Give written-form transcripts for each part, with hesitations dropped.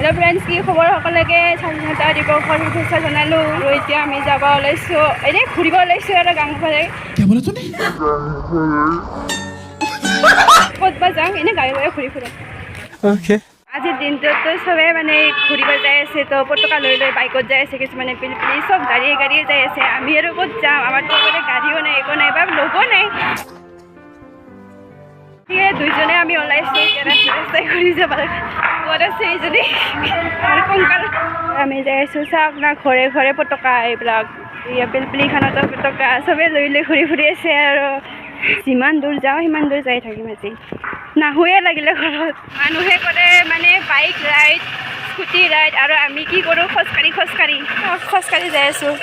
Hello' friends, কি খবৰ সকলোকে? স্বাধীনতা দিৱসৰ শুভেচ্ছা জনালোঁ। আৰু এতিয়া আমি যাব ওলাইছোঁ, এনেই ঘূৰিব ওলাইছোঁ আৰু গাঁওফালে। ক'ত বা যাওঁ, এনেই গাড়ী ঘূৰি ফুৰোঁ। আজিৰ দিনটোতো চবেই মানে ঘূৰিব যাই আছে, তো পতকা লৈ লৈ বাইকত যাই আছে, কিছুমানে পিলপিলি চব গাড়ীয়ে যাই আছে। আমি আৰু ক'ত যাম, আমাৰতো মানে গাড়ীও নাই, একো নাই, বা লগো নাই। সেয়ে দুইজনে আমি ওলাইছোঁ, ৰাস্তাই ঘূৰি যাব লাগে। ক'ত আছে এইজনী কংকাল। আমি যাই আছোঁ, চাওক না ঘৰে ঘৰে পতকা, এইবিলাক পিলপিলিখনতো পতকা চবেই লৈ লৈ ঘূৰি ফুৰি আছে। আৰু যিমান দূৰ যাওঁ সিমান দূৰ যাই থাকিম আজি, নাহোৱে লাগিলে ঘৰত। মানুহে কৰে মানে বাইক ৰাইড, স্কুটি ৰাইড, আৰু আমি কি কৰোঁ খোজকাঢ়ি যাই আছোঁ।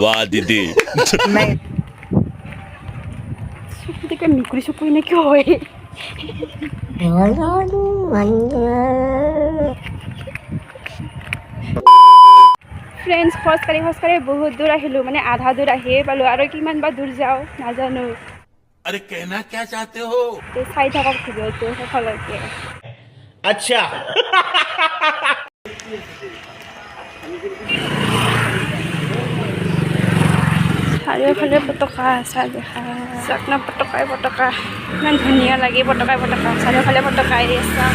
वाह दीदी মেকুৰী চকুৰী নে কিয় হয়? ফ্ৰেণ্ডছ, খোজকাঢ়ি বহুত দূৰ আহিলোঁ, মানে আধা দূৰ আহিয়ে পালোঁ, আৰু কিমান বা দূৰ যাওঁ নাজানো। अरे कहना क्या चाहते हो? চাই থাকক ভিডিঅ'টো শেষলৈকে। अच्छा চাৰিওফালে পতকা দেখা চাকনা পতকাই ইমান ধুনীয়া লাগে। পতকাই চাৰিওফালে পতকাই চাওঁ।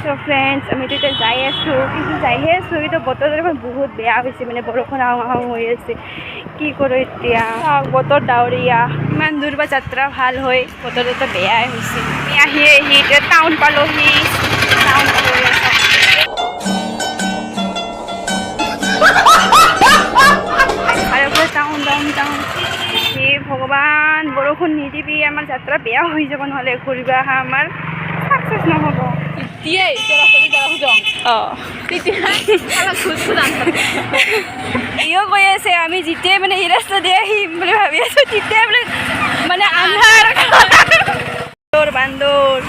তো ফ্ৰেণ্ডছ, আমিতো এতিয়া যাই আছোঁ, কিন্তু যাইহে আছোঁ, কিন্তু বতৰটো দেখোন বহুত বেয়া হৈছে, মানে বৰষুণ আহোঁ হৈ আছে। কি কৰোঁ এতিয়া? বতৰ ডাৱৰীয়া, ইমান দূৰ বা যাত্ৰা ভাল হয়, বতৰটো বেয়াই হৈছে। আমি আহি এতিয়া টাউন পালোহি। টাউন। হে ভগৱান, বৰষুণ নিদিবি, আমাৰ যাত্ৰা বেয়া হৈ যাব, নহ'লে ঘূৰিব অহা আমাৰ চাকচেছ নহ'ব। ইও কৈ আছে আমি যেতিয়াই মানে এই ৰাস্তা দি আহিম বুলি ভাবি আছোঁ, তেতিয়াই বোলে মানে আন্ধাৰ। বান্দৰ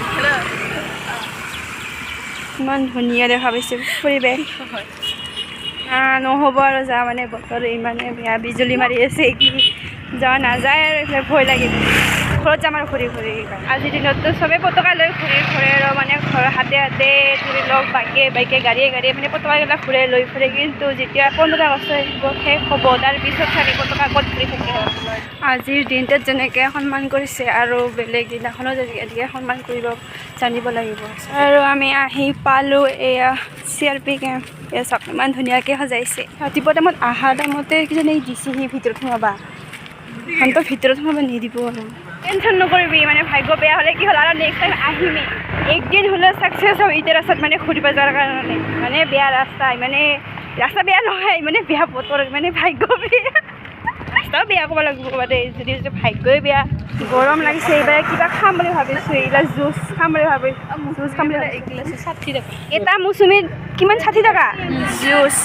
ইমান ধুনীয়া দেখা পাইছোঁ পৰিৱেশ। নহ'ব আৰু যা, মানে বতৰ ইমানে বেয়া, বিজুলী মাৰি আছে, কি যোৱা নাযায় আৰু এইফালে ভয় লাগে। ঘৰত যাম আৰু ঘূৰি আজিৰ দিনততো চবেই পতকা লৈ ঘূৰি ফুৰে, আৰু মানে ঘৰৰ হাতে ধৰি লওক বাইকে গাড়ীয়ে মানে পতকাবিলাক লৈ ফুৰে। কিন্তু যেতিয়া 15 আগষ্ট শেষ হ'ব, তাৰপিছত চাগে পতকা ক'ত ঘূৰি থাকে। আজিৰ দিনটোত যেনেকৈ সন্মান কৰিছে, আৰু বেলেগ দিনাখনো যেনেকৈ সন্মান কৰিব জানিব লাগিব। আৰু আমি আহি পালোঁ এয়া CRP কেম্প। এয়া চাওক ইমান ধুনীয়াকৈ সজাইছে। ৰাতিপুৱা টাইমত অহা টাইমতে কিজানি দিছেহি ভিতৰত সোমাবা, সিহঁতৰ ভিতৰত সোমাব নিদিব। আৰু টেনশ্যন নকৰিবি, মানে ভাগ্য বেয়া হ'লে কি হ'ল, আৰু নেক্সট টাইম আহিমেই, একদিন হ'লেও ছাকচেছ হ'ব। এতিয়া ৰাস্তাত মানে ঘূৰিব যোৱাৰ কাৰণে মানে বেয়া ৰাস্তা, মানে ৰাস্তা বেয়া নহয়, মানে বেয়া বতৰ, মানে ভাগ্য বেয়া। ৰাস্তাও বেয়া ক'ব লাগিব মানে, যদি ভাগ্যই বেয়া। গৰম লাগিছে, এইবাৰ কিবা খাম বুলি ভাবিছোঁ, এইবিলাক জুচ খাম বুলি ভাবিছোঁ। 60 টকা এটা মৌচুমীত, কিমান 60 টকা জুচ।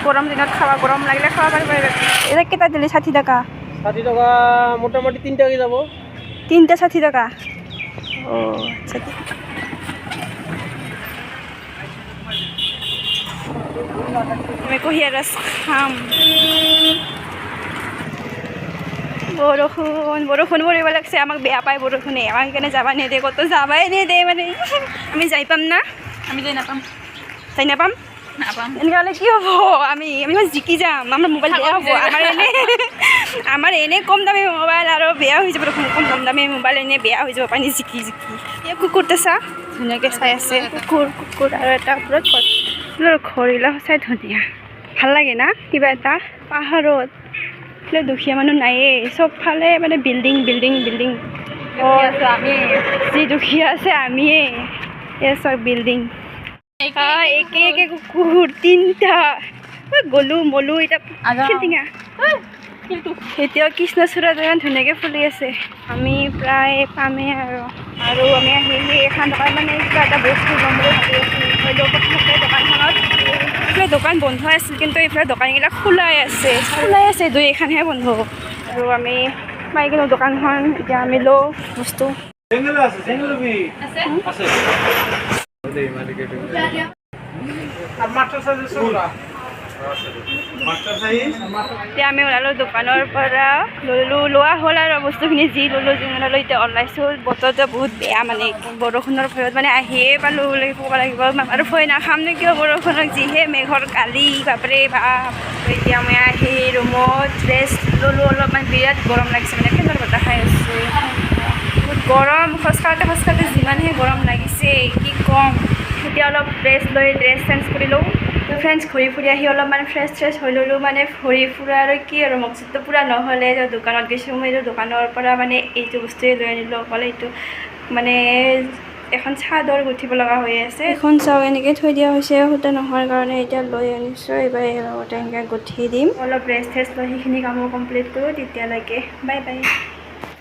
গৰম দিনত খাবা, গৰম লাগিলে খাব পাৰিব। এটা কেইটা দিলে 60 টকা? 60 টকা মোটামুটি 3টা কি যাব, 3টা 60 টকা। আচ্ছা, আমি কুঁহিয়াৰ ৰস খাম। বৰষুণ পৰিব লাগছে, আমাক বেয়া পায় বৰষুণে, আমাক সেইকাৰণে যাবা নিদিয়ে, ক'তো যাবাই নিদিয়ে মানে। আমি যাই পাম না? আমি যাই নাপাম এনেকৈ হ'লে কি হ'ব? আমি জিকি যাম, আমাৰ মোবাইল বেয়া হ'ব। আমাৰ এনে কম দামী মোবাইল, আৰু বেয়া হৈ যাব। কম দামী মোবাইল এনে বেয়া হৈ যাব পানী জিকি। এই কুকুৰটো চা, ধুনীয়াকৈ চাই আছে। কুকুৰ আৰু এটা ওপৰত ঘৰবিলাক সঁচাই ধুনীয়া, ভাল লাগে না? কিবা এটা পাহাৰত দুখীয়া মানুহ নায়েই, চবফালে মানে বিল্ডিং। আমি যি দুখীয়া আছে আমিয়ে, এই চব বিল্ডিং। একে কুকুৰ 3টা মলো এতিয়া এতিয়াও কৃষ্ণচূড়া ইমান ধুনীয়াকৈ ফুলি আছে। আমি প্ৰায় পামেই আৰু আমি আহি এখন দোকান, মানে কিবা এটা বস্তু ল'ম বুলি ভাবি আছোঁ। দোকানখনত দোকান বন্ধ আছিল, কিন্তু এইফালে দোকানবিলাক খোলাই আছে 2-এখনহে বন্ধ। আৰু আমি পাই গ'লোঁ দোকানখন, এতিয়া আমি লওঁ বস্তু। এতিয়া আমি ওলালোঁ দোকানৰ পৰা লোৱা হ'ল আৰু বস্তুখিনি যি ল'লোঁ যিমানলৈ এতিয়া ওলাইছোঁ। বতৰটো বহুত বেয়া মানে বৰষুণৰ ভয়ত মানে আহিয়ে পালোঁ বুলি ক'ব লাগিব আৰু ভয় নাখাম নে কিয় বৰষুণক যিহে মেঘৰ কালি বাপৰে বাপ। এতিয়া মই আহি ৰুমত ৰেষ্ট ল'লোঁ অলপমান বিৰাট গৰম লাগিছে মানে ফেনৰ বতাহ খাই আছোঁ। বহুত গৰম খোজকাঢ়োতে যিমানহে গৰম লাগিছে কি ক'ম। এতিয়া অলপ ৰেষ্ট লৈ ড্ৰেছ চেঞ্জ কৰি লওঁ। ফ্ৰেণ্ডছ ঘূৰি ফুৰি আহি অলপমান ফ্ৰেছ হৈ ল'লোঁ মানে ঘূৰি ফুৰা আৰু কি আৰু মকচদটো পূৰা নহ'লে দোকানত গৈছোঁ মই দোকানৰ পৰা মানে এইটো বস্তুৱে লৈ আনিলোঁ অকল এইটো মানে এখন চাদৰ গুঠিব লগা হৈ আছে। এখন চাওঁ এনেকৈ থৈ দিয়া হৈছে সূতা নোহোৱাৰ কাৰণে এতিয়া লৈ আনিছোঁ। এইবাৰ লগতে এনেকৈ গুঠি দিম। অলপ ৰেষ্ট লৈ সেইখিনি কামো কমপ্লিট কৰোঁ তেতিয়ালৈকে বাই বাই।